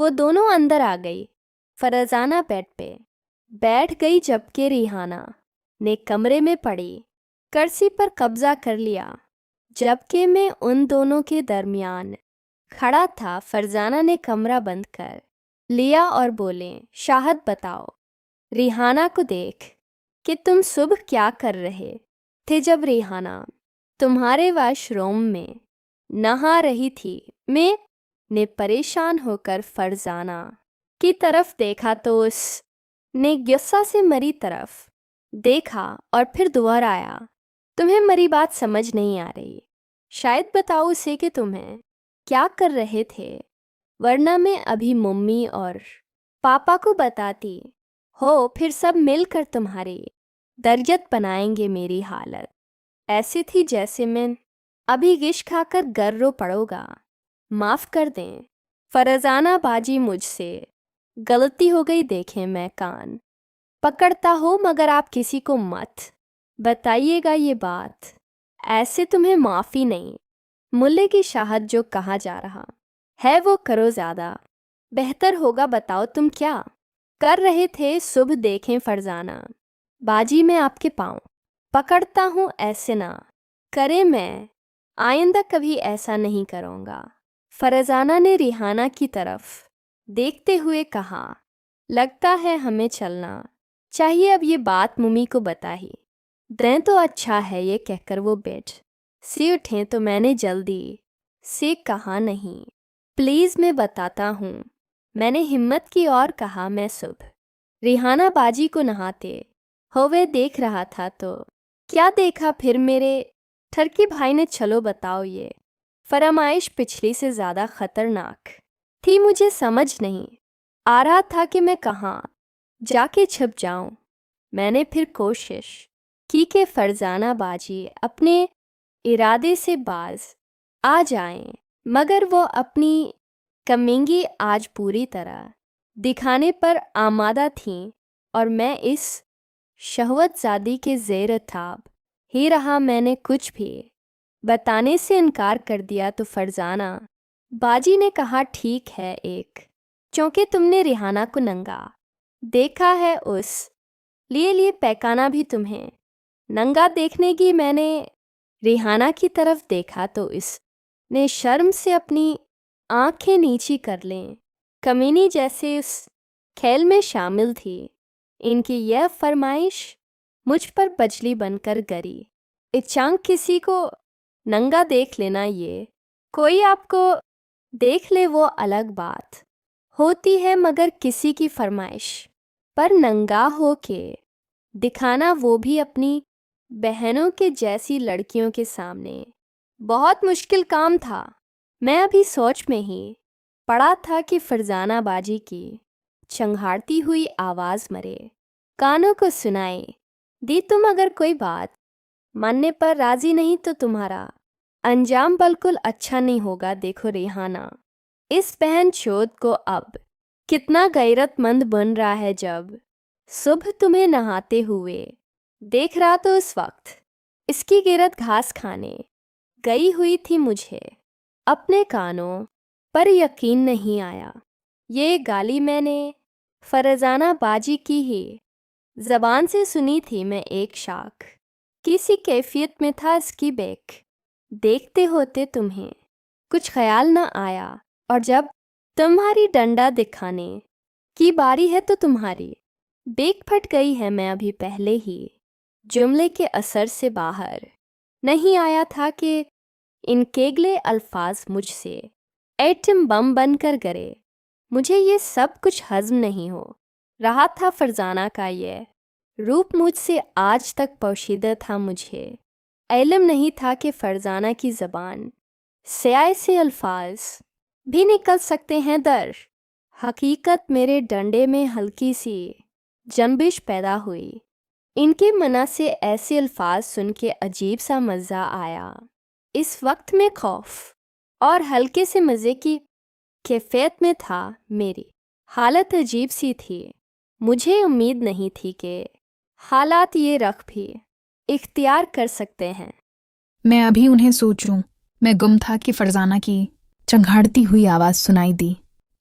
وہ دونوں اندر آ گئی۔ فرزانہ بیڈ پہ بیٹھ گئی جبکہ ریحانہ نے کمرے میں پڑی کرسی پر قبضہ کر لیا، جبکہ میں ان دونوں کے درمیان کھڑا تھا۔ فرزانہ نے کمرہ بند کر لیا اور بولے، شاہد بتاؤ ریحانہ کو دیکھ کہ تم صبح کیا کر رہے تھے جب ریحانہ تمہارے واش روم میں نہا رہی تھی۔ میں نے پریشان ہو کر فرزانہ کی طرف دیکھا تو اس نے غصہ سے میری طرف دیکھا اور پھر دوہرایا، تمہیں میری بات سمجھ نہیں آ رہی، شاید بتاؤ اسے کہ تمہیں کیا کر رہے تھے، ورنہ میں ابھی ممی اور پاپا کو بتاتی ہو، پھر سب مل کر تمہاری درجت بنائیں گے۔ میری حالت ایسی تھی جیسے میں ابھی غش کھا کر گر رو پڑوں گا، معاف کر دیں فرزانہ باجی، مجھ سے غلطی ہو گئی۔ دیکھیں میں کان پکڑتا ہوں مگر آپ کسی کو مت بتائیے گا یہ بات، ایسے تمہیں معافی نہیں ملے گی۔ شاہد جو کہا جا رہا ہے وہ کرو، زیادہ بہتر ہوگا۔ بتاؤ تم کیا کر رہے تھے صبح؟ دیکھیں فرزانہ باجی، میں آپ کے پاؤں پکڑتا ہوں، ایسے نہ کریں، میں آئندہ کبھی ایسا نہیں کروں گا۔ فرزانہ نے ریحانہ کی طرف دیکھتے ہوئے کہا، لگتا ہے ہمیں چلنا چاہیے، اب یہ بات ممی کو بتا ہی دیں تو اچھا ہے۔ یہ کہہ کر وہ بیٹھ سے اٹھیں تو میں نے جلدی سے کہا، نہیں پلیز میں بتاتا ہوں۔ میں نے ہمت کی اور کہا، میں صبح ریحانہ باجی کو نہاتے ہوئے دیکھ رہا تھا۔ تو کیا دیکھا پھر میرے ٹھرکی بھائی نے؟ چلو بتاؤ۔ یہ فرمائش پچھلی سے زیادہ خطرناک تھی، مجھے سمجھ نہیں آ رہا تھا کہ میں کہاں جا کے چھپ جاؤں۔ میں نے پھر کوشش کی کہ فرزانہ باجی اپنے ارادے سے باز آ جائیں، مگر وہ اپنی کمینگی آج پوری طرح دکھانے پر آمادہ تھیں، اور میں اس شہوت زادی کے زیر تاب ہی رہا۔ میں نے کچھ بھی بتانے سے انکار کر دیا تو فرزانہ باجی نے کہا، ٹھیک ہے، ایک چونکہ تم نے ریحانہ کو ننگا دیکھا ہے، اس لیے پیکانہ بھی تمہیں ننگا دیکھنے کی۔ میں نے ریحانہ کی طرف دیکھا تو اس نے شرم سے اپنی آنکھیں نیچی کر لیں، کمینی جیسے اس کھیل میں شامل تھی۔ ان کی یہ فرمائش مجھ پر بجلی بن کر گری۔ اچانک کسی کو ننگا دیکھ لینا، یہ کوئی آپ کو دیکھ لے وہ الگ بات ہوتی ہے، مگر کسی کی فرمائش پر ننگا ہو کے دکھانا، وہ بھی اپنی بہنوں کے جیسی لڑکیوں کے سامنے، بہت مشکل کام تھا۔ میں ابھی سوچ میں ہی پڑا تھا کہ فرزانہ باجی کی چنگھاڑتی ہوئی آواز مرے کانوں کو سنائی دی، تم اگر کوئی بات ماننے پر راضی نہیں تو تمہارا انجام بالکل اچھا نہیں ہوگا۔ دیکھو ریحانہ اس بہن چود کو اب کتنا غیرت مند بن رہا ہے، جب صبح تمہیں نہاتے ہوئے دیکھ رہا تو اس وقت اس کی غیرت گھاس کھانے گئی ہوئی تھی۔ مجھے اپنے کانوں پر یقین نہیں آیا۔ یہ گالی میں نے فرزانہ باجی کی ہی زبان سے سنی تھی۔ میں ایک شاک کسی کیفیت میں تھا، اس کی بیک دیکھتے ہوتے تمہیں کچھ خیال نہ آیا، اور جب تمہاری ڈنڈا دکھانے کی باری ہے تو تمہاری بیک پھٹ گئی ہے۔ میں ابھی پہلے ہی جملے کے اثر سے باہر نہیں آیا تھا کہ ان کیگلے الفاظ مجھ سے ایٹم بم بن کر گرے۔ مجھے یہ سب کچھ ہضم نہیں ہو رہا تھا۔ فرزانہ کا یہ روپ مجھ سے آج تک پوشیدہ تھا۔ مجھے علم نہیں تھا کہ فرزانہ کی زبان سے ایسے الفاظ بھی نکل سکتے ہیں۔ در حقیقت میرے ڈنڈے میں ہلکی سی جنبش پیدا ہوئی۔ ان کے منع سے ایسے الفاظ سن کے عجیب سا مزہ آیا۔ اس وقت میں خوف اور ہلکے سے مزے کی کیفیت میں تھا۔ میری حالت عجیب سی تھی، مجھے امید نہیں تھی کہ حالات یہ رخ بھی اختیار کر سکتے ہیں۔ میں ابھی انہیں سوچوں، میں گم تھا کہ فرزانہ کی چنگھاڑتی ہوئی آواز سنائی دی،